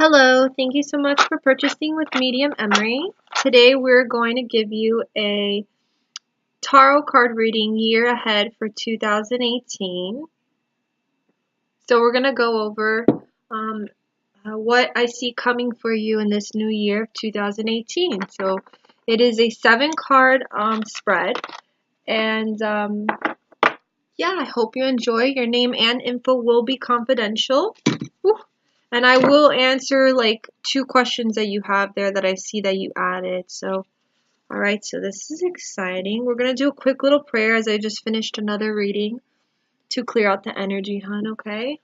Hello, thank you so much for purchasing with Medium Emary. Today we're going to give you a tarot card reading year ahead for 2018. So we're going to go over what I see coming for you in this new year of 2018. So it is a 7-card spread, and yeah, I hope you enjoy. Your name and info will be confidential. Whew. And I will answer like 2 questions that you have there that I see that you added. So, alright, so this is exciting. We're going to do a quick little prayer as I just finished another reading to clear out the energy, hon, okay?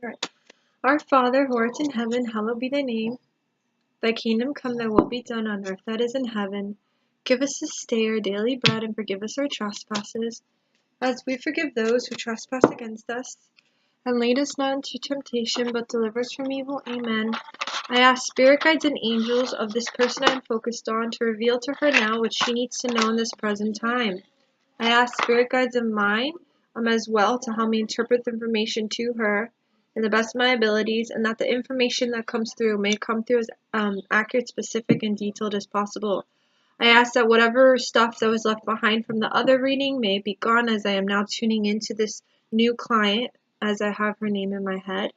Alright. Our Father, who art in heaven, hallowed be thy name. Thy kingdom come, thy will be done on earth that is in heaven. Give us this day our daily bread, and forgive us our trespasses, as we forgive those who trespass against us. And lead us not into temptation, but deliver us from evil. Amen. I ask spirit guides and angels of this person I'm focused on to reveal to her now what she needs to know in this present time. I ask spirit guides of mine as well to help me interpret the information to her in the best of my abilities, and that the information that comes through may come through as accurate, specific, and detailed as possible. I ask that whatever stuff that was left behind from the other reading may be gone, as I am now tuning into this new client as I have her name in my head.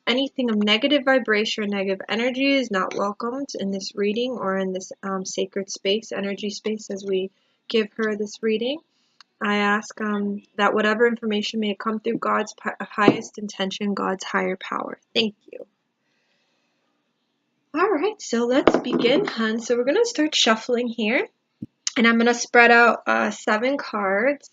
Anything of negative vibration or negative energy is not welcomed in this reading or in this sacred space, energy space, as we give her this reading. I ask that whatever information may come through God's highest intention, God's higher power. Thank you. Alright, so let's begin, hun. So we're going to start shuffling here. And I'm going to spread out 7 cards.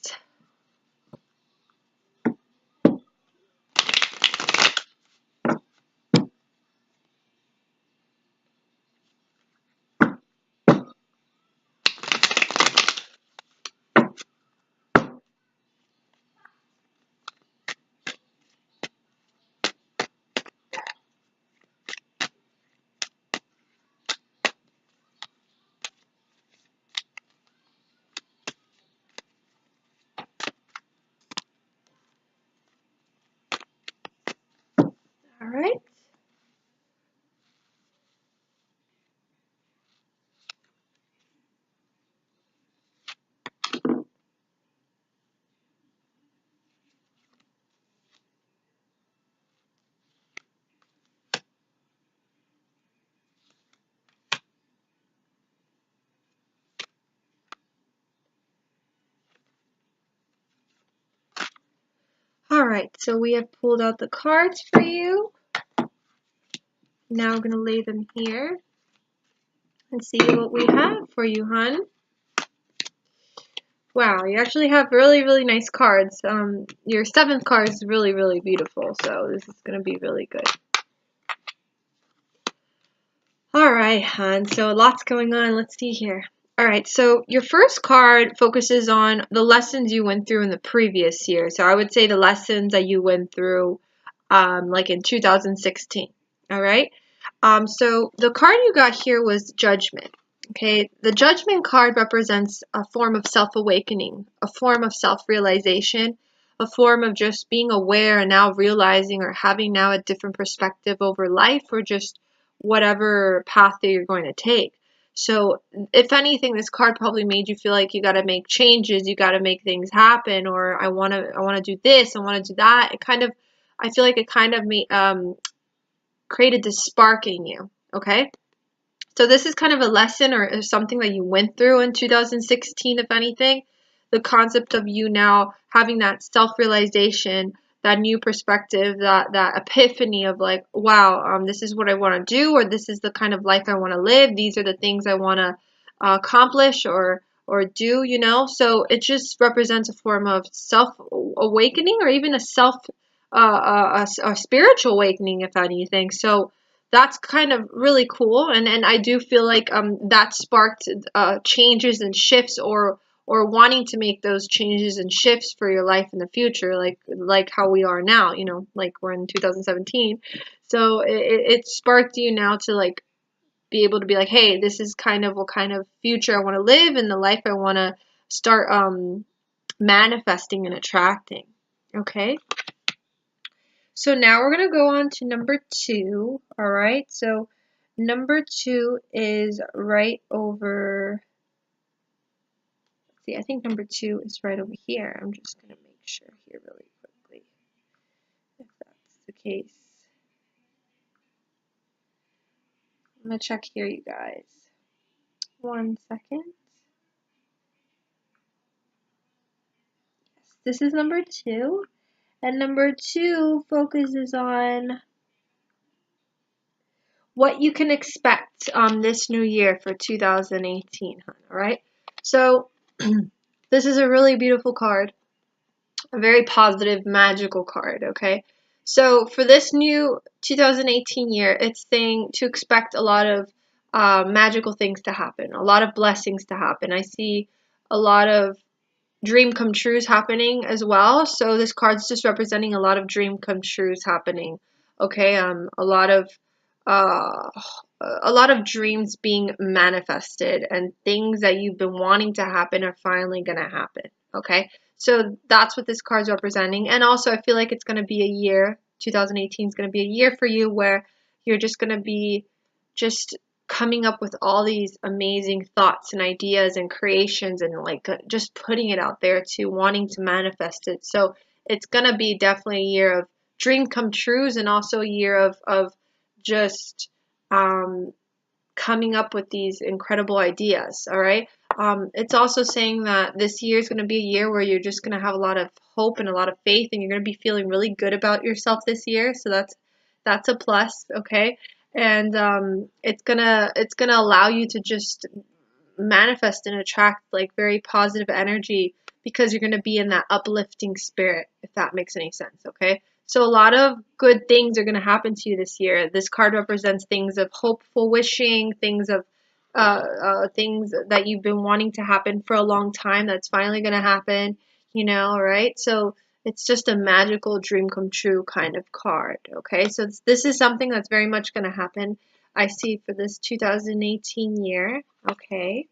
Alright. Alright, so we have pulled out the cards for you. Now we're going to lay them here and see what we have for you, hun. Wow, you actually have really, really nice cards. Your 7th card is really, really beautiful, so this is going to be really good. Alright, hun, so lots going on. Let's see here. Alright, so your first card focuses on the lessons you went through in the previous year. So I would say the lessons that you went through like in 2016. Alright, so the card you got here was Judgment. Okay, the Judgment card represents a form of self-awakening, a form of self-realization, a form of just being aware and now realizing or having now a different perspective over life, or just whatever path that you're going to take. So if anything, this card probably made you feel like you got to make changes, you got to make things happen, or I want to do this, I want to do that. I feel like it kind of made, created this spark in you, okay? So this is kind of a lesson or something that you went through in 2016, if anything. The concept of you now having that self-realization, that new perspective, that epiphany of like, wow, this is what I want to do, or this is the kind of life I want to live. These are the things I want to accomplish or do, you know. So it just represents a form of self-awakening, or even a spiritual awakening, if anything. So that's kind of really cool, and I do feel like that sparked changes and shifts, or wanting to make those changes and shifts for your life in the future, like how we are now, you know, like we're in 2017. So it sparked you now to like be able to be like, hey, this is kind of what kind of future I want to live, and the life I want to start manifesting and attracting. Okay. So now we're going to go on to number 2. All right. So number 2 is right over. See, I think number 2 is right over here. I'm just going to make sure here really quickly if that's the case. I'm going to check here, you guys. 1 second. Yes, this is number 2. And number 2 focuses on what you can expect this new year for 2018, all right? So this is a really beautiful card, a very positive, magical card, okay? So for this new 2018 year, it's saying to expect a lot of magical things to happen, a lot of blessings to happen. I see a lot of dream come trues happening as well. So this card's just representing a lot of dream come trues happening. Okay, uh, a lot of dreams being manifested and things that you've been wanting to happen are finally gonna happen. Okay, so that's what this card's representing. And also, I feel like it's gonna be a year. 2018 is gonna be a year for you where you're just gonna be just coming up with all these amazing thoughts and ideas and creations and like just putting it out there to wanting to manifest it. So it's gonna be definitely a year of dream come trues and also a year of just coming up with these incredible ideas. All right. It's also saying that this year is going to be a year where you're just going to have a lot of hope and a lot of faith, and you're going to be feeling really good about yourself this year. So that's a plus. Okay. And it's gonna allow you to just manifest and attract like very positive energy because you're going to be in that uplifting spirit, if that makes any sense. Okay. So a lot of good things are going to happen to you this year. This card represents things of hopeful wishing, things of things that you've been wanting to happen for a long time that's finally going to happen, right? So it's just a magical dream come true kind of card, okay? So this is something that's very much going to happen, I see, for this 2018 year, okay?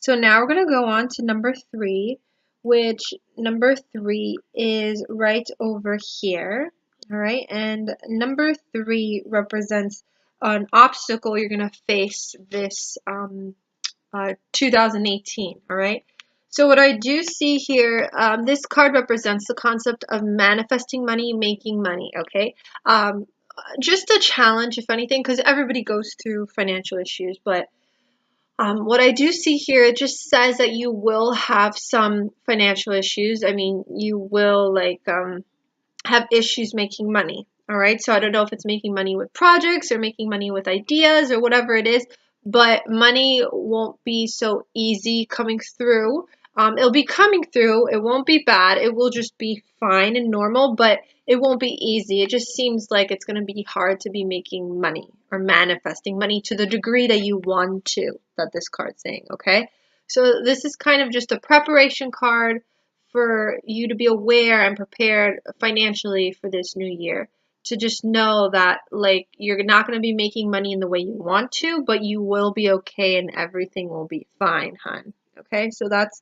So now we're going to go on to number 3, which number 3 is right over here, all right? And number 3 represents an obstacle you're going to face this 2018, all right? So what I do see here, this card represents the concept of manifesting money, making money, okay? Just a challenge, if anything, because everybody goes through financial issues, but what I do see here, it just says that you will have some financial issues. I mean, you will have issues making money. All right. So I don't know if it's making money with projects or making money with ideas or whatever it is, but money won't be so easy coming through. It'll be coming through. It won't be bad. It will just be fine and normal, but it won't be easy. It just seems like it's going to be hard to be making money or manifesting money to the degree that you want to, that this card's saying. Okay. So this is kind of just a preparation card for you to be aware and prepared financially for this new year, to just know that like you're not going to be making money in the way you want to, but you will be okay and everything will be fine, hon. Okay, so that's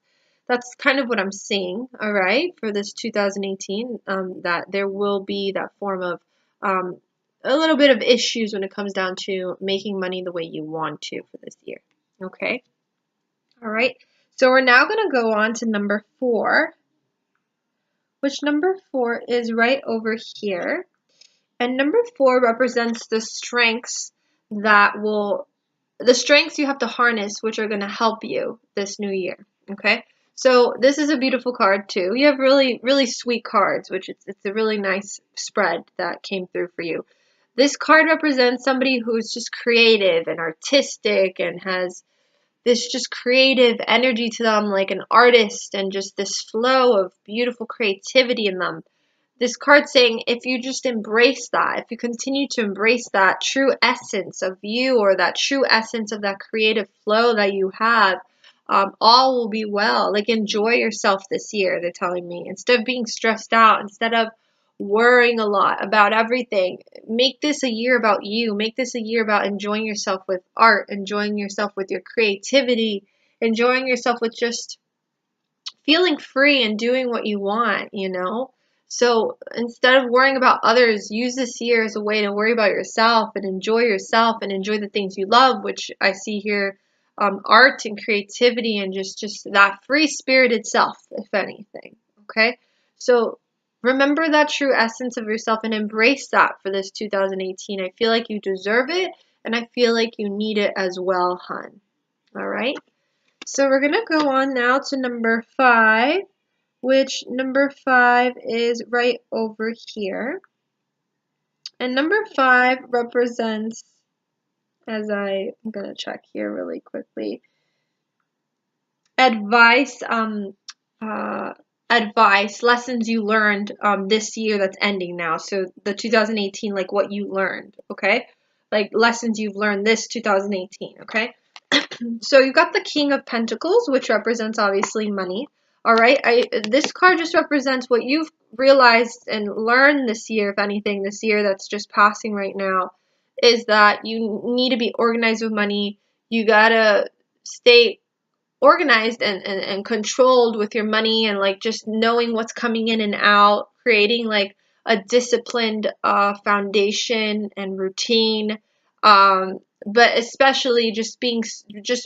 kind of what I'm seeing, all right, for this 2018, that there will be that form of a little bit of issues when it comes down to making money the way you want to for this year. Okay, all right, so we're now going to go on to number 4, which number 4 is right over here. And number 4 represents the strengths you have to harness, which are going to help you this new year. Okay. So this is a beautiful card too. You have really, really sweet cards, which it's a really nice spread that came through for you. This card represents somebody who's just creative and artistic and has this just creative energy to them, like an artist, and just this flow of beautiful creativity in them. This card saying if you just embrace that, if you continue to embrace that true essence of you or that true essence of that creative flow that you have, all will be well. Like enjoy yourself this year, they're telling me. Instead of being stressed out, instead of worrying a lot about everything, make this a year about you. Make this a year about enjoying yourself with art, enjoying yourself with your creativity, enjoying yourself with just feeling free and doing what you want, you know? So instead of worrying about others, use this year as a way to worry about yourself and enjoy the things you love, which I see here, art and creativity and just that free spirited self, if anything. Okay? So remember that true essence of yourself and embrace that for this 2018. I feel like you deserve it and I feel like you need it as well, hun. All right? So we're going to go on now to number 5, which number 5 is right over here. And number 5 represents, as I'm going to check here really quickly, advice, lessons you learned this year that's ending now. So the 2018, like what you learned, okay? Like lessons you've learned this 2018, okay? So you got the King of Pentacles, which represents obviously money. All right, this card just represents what you've realized and learned this year, if anything, this year that's just passing right now, is that you need to be organized with money. You gotta stay organized and controlled with your money and like just knowing what's coming in and out, creating like a disciplined foundation and routine. But especially just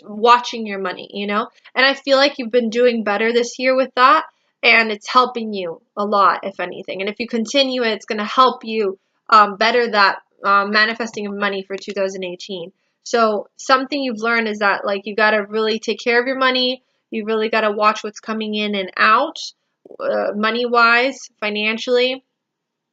watching your money, you know? And I feel like you've been doing better this year with that, and it's helping you a lot, if anything. And if you continue it, it's going to help you better that manifesting of money for 2018. So something you've learned is that like you got to really take care of your money. You really got to watch what's coming in and out, money-wise, financially.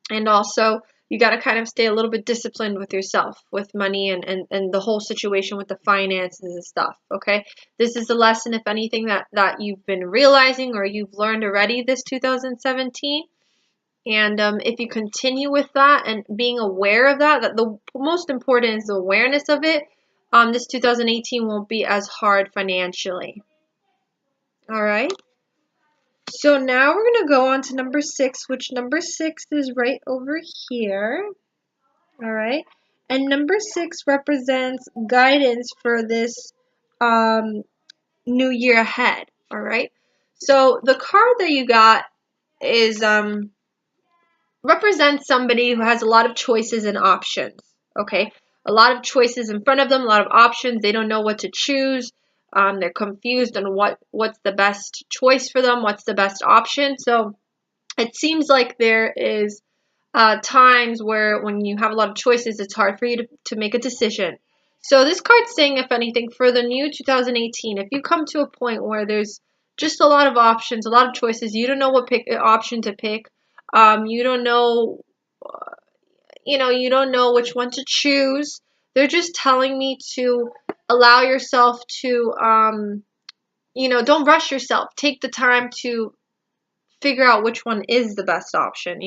And also you got to kind of stay a little bit disciplined with yourself, with money and the whole situation with the finances and stuff, okay? This is a lesson, if anything, that you've been realizing or you've learned already this 2017. And if you continue with that and being aware of that the most important is the awareness of it, this 2018 won't be as hard financially. All right. So now we're going to go on to number 6, which number 6 is right over here. All right. And number 6 represents guidance for this new year ahead. All right. So the card that you got is represents somebody who has a lot of choices and options, okay? A lot of choices in front of them, a lot of options. They don't know what to choose. They're confused on what's the best choice for them, what's the best option. So it seems like there is times where when you have a lot of choices, it's hard for you to make a decision. So this card's saying, if anything, for the new 2018, if you come to a point where there's just a lot of options, a lot of choices, you don't know what option to pick, you don't know, you don't know which one to choose. They're just telling me to allow yourself to, don't rush yourself. Take the time to figure out which one is the best option,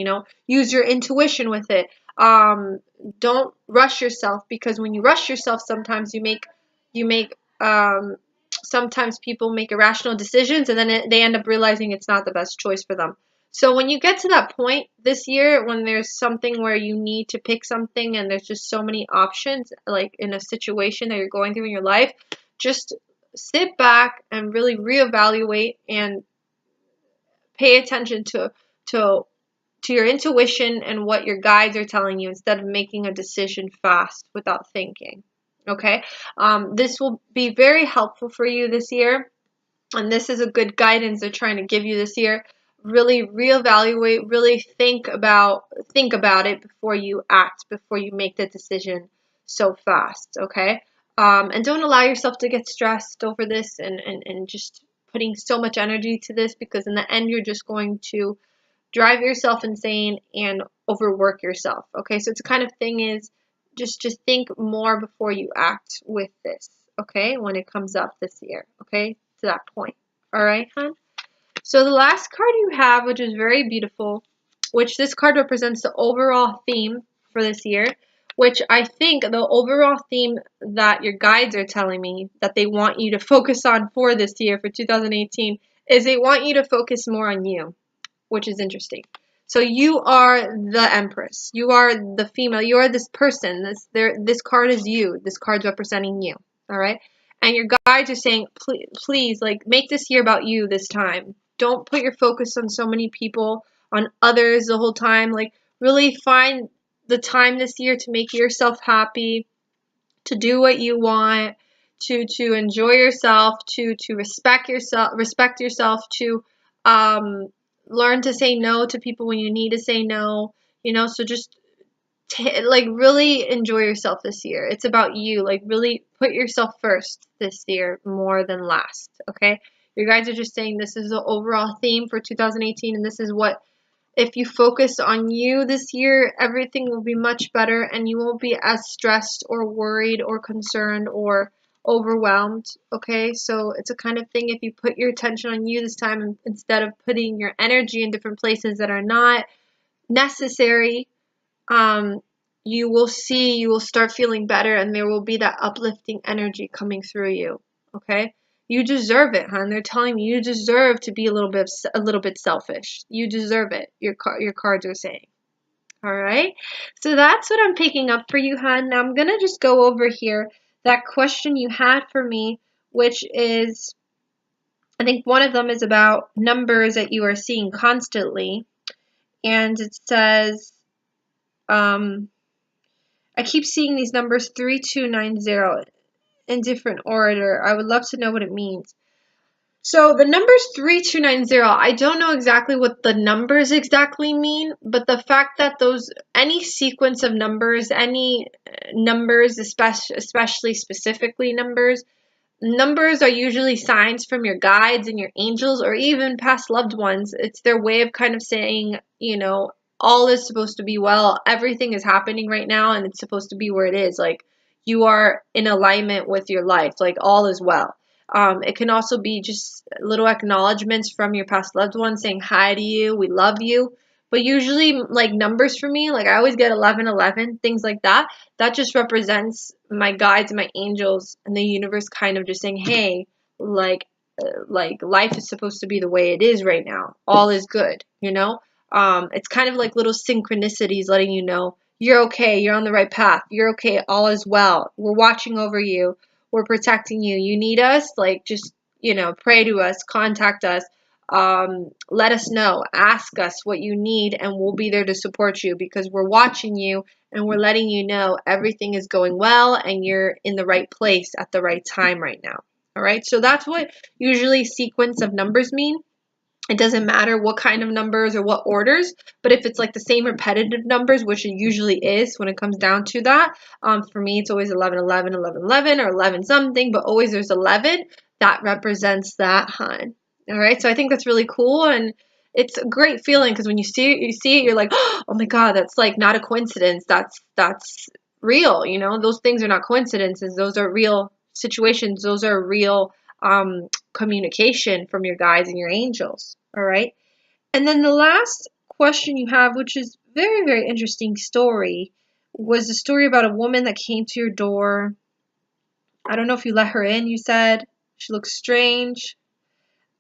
use your intuition with it. Don't rush yourself, because when you rush yourself, sometimes sometimes people make irrational decisions and then they end up realizing it's not the best choice for them. So when you get to that point this year, when there's something where you need to pick something and there's just so many options, like in a situation that you're going through in your life, just sit back and really reevaluate and pay attention to your intuition and what your guides are telling you instead of making a decision fast without thinking. Okay? This will be very helpful for you this year, and this is a good guidance they're trying to give you this year. Really reevaluate, really think about it before you act, before you make the decision so fast, okay? And don't allow yourself to get stressed over this and just putting so much energy to this, because in the end you're just going to drive yourself insane and overwork yourself. Okay, so it's the kind of thing is just think more before you act with this, okay, when it comes up this year, okay, to that point. All right, hon? So the last card you have, which is very beautiful, which this card represents the overall theme for this year, which I think the overall theme that your guides are telling me that they want you to focus on for this year, for 2018, is they want you to focus more on you, which is interesting. So you are the Empress. You are the female. You are this person. This card is you. This card's representing you. All right? And your guides are saying, please, like, make this year about you this time. don't put your focus on so many people, on others the whole time. Like, really find the time this year to make yourself happy, to do what you want, to enjoy yourself, to respect yourself, to learn to say no to people when you need to say no. So just like really enjoy yourself this year. It's about you. Like, really put yourself first this year more than last. Okay, you guys are just saying this is the overall theme for 2018, and this is what, if you focus on you this year, everything will be much better and you won't be as stressed or worried or concerned or overwhelmed. Okay, so it's a kind of thing, if you put your attention on you this time instead of putting your energy in different places that are not necessary, um, you will start feeling better, and there will be that uplifting energy coming through you. Okay, you deserve it, hon. They're telling me you deserve to be a little bit selfish. You deserve it. Your cards are saying. All right, so that's what I'm picking up for you, hon. Now I'm gonna just go over here that question you had for me, which is, I think one of them is about numbers that you are seeing constantly, and it says, I keep seeing these numbers 3290 in different order. I would love to know what it means. So the numbers 3290, I don't know exactly what the numbers exactly mean, but the fact that any sequence of numbers, any numbers, especially specifically numbers are usually signs from your guides and your angels or even past loved ones. It's their way of kind of saying, all is supposed to be well. Everything is happening right now and it's supposed to be where it is. Like, you are in alignment with your life. Like, all is well. It can also be just little acknowledgments from your past loved ones saying hi to you, we love you. But usually, like, numbers for me, like I always get 1111, things like that. That just represents my guides and my angels and the universe kind of just saying, hey, like life is supposed to be the way it is right now. All is good. It's kind of like little synchronicities letting you know you're okay, you're on the right path, you're okay, all is well. We're watching over you, we're protecting you. You need us, like, just, pray to us, contact us, let us know, ask us what you need, and we'll be there to support you because we're watching you and we're letting you know everything is going well and you're in the right place at the right time right now. All right, so that's what usually sequence of numbers mean. It doesn't matter what kind of numbers or what orders, but if it's like the same repetitive numbers, which it usually is when it comes down to that, for me it's always 11, 11, 11, 11, or 11 something, but always there's 11. That represents that, hun. All right, so I think that's really cool, and it's a great feeling because when you see it, you're like, oh my God, that's like not a coincidence. That's real. Those things are not coincidences. Those are real situations. Those are real communication from your guides and your angels. All right. And then the last question you have, which is very, very interesting story, was the story about a woman that came to your door. I don't know if you let her in, you said. She looks strange.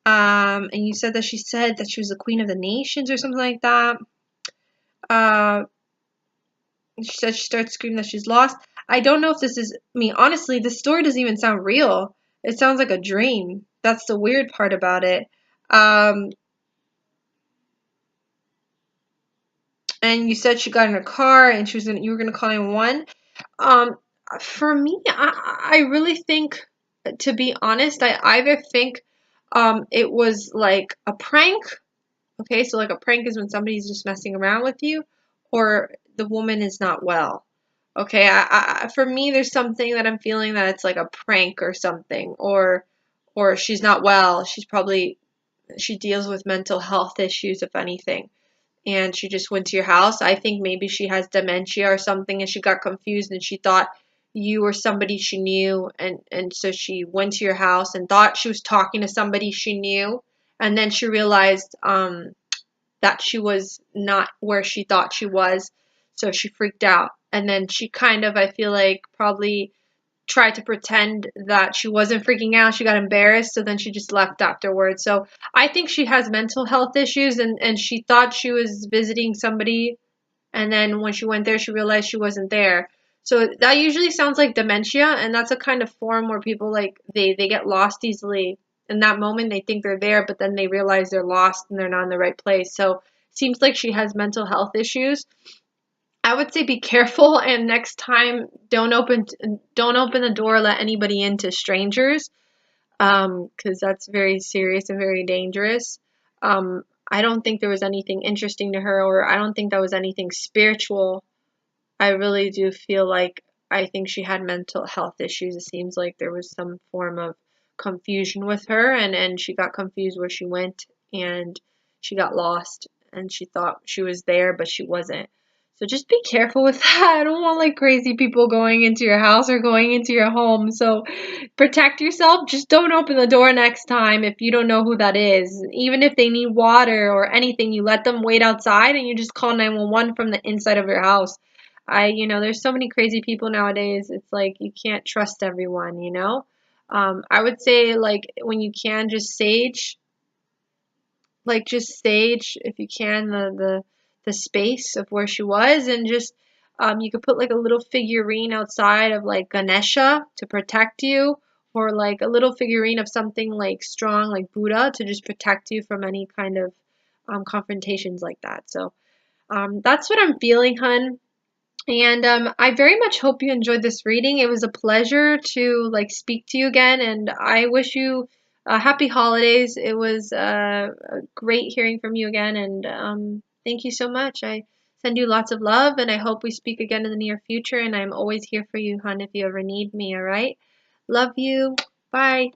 And you said that she was the queen of the nations or something like that. Uh, she said she started screaming that she's lost. I don't know if this is me. Honestly, this story doesn't even sound real. It sounds like a dream. That's the weird part about it. Um, and you said she got in her car and you were gonna call 911. Um, for me, I really think, to be honest, I either think it was like a prank. Okay, so like a prank is when somebody's just messing around with you, or the woman is not well. Okay, for me, there's something that I'm feeling that it's like a prank or something, or she's not well. She deals with mental health issues, if anything, and she just went to your house. I think maybe she has dementia or something, and she got confused and she thought you were somebody she knew, and so she went to your house and thought she was talking to somebody she knew, and then she realized that she was not where she thought she was, so she freaked out. And then she kind of, I feel like, probably tried to pretend that she wasn't freaking out. She got embarrassed, so then she just left afterwards. So I think she has mental health issues, and she thought she was visiting somebody, and then when she went there, she realized she wasn't there. So that usually sounds like dementia, and that's a kind of form where people, like, they get lost easily in that moment they think they're there, but then they realize they're lost and they're not in the right place. So seems like she has mental health issues. I would say be careful, and next time don't open the door, let anybody into strangers, because that's very serious and very dangerous. I don't think there was anything interesting to her, or I don't think that was anything spiritual. I really do feel like I think she had mental health issues. It seems like there was some form of confusion with her, and she got confused where she went, and she got lost, and she thought she was there, but she wasn't. So just be careful with that. I don't want like crazy people going into your house or going into your home. So protect yourself. Just don't open the door next time if you don't know who that is. Even if they need water or anything, you let them wait outside and you just call 911 from the inside of your house. There's so many crazy people nowadays. It's like you can't trust everyone. I would say like when you can just sage if you can the space of where she was, and just you could put like a little figurine outside of like Ganesha to protect you, or like a little figurine of something like strong like Buddha to just protect you from any kind of confrontations like that. So that's what I'm feeling, hun. And I very much hope you enjoyed this reading. It was a pleasure to like speak to you again, and I wish you happy holidays. It was great hearing from you again, and thank you so much. I send you lots of love, and I hope we speak again in the near future. And I'm always here for you, hon, if you ever need me. All right, love you. Bye.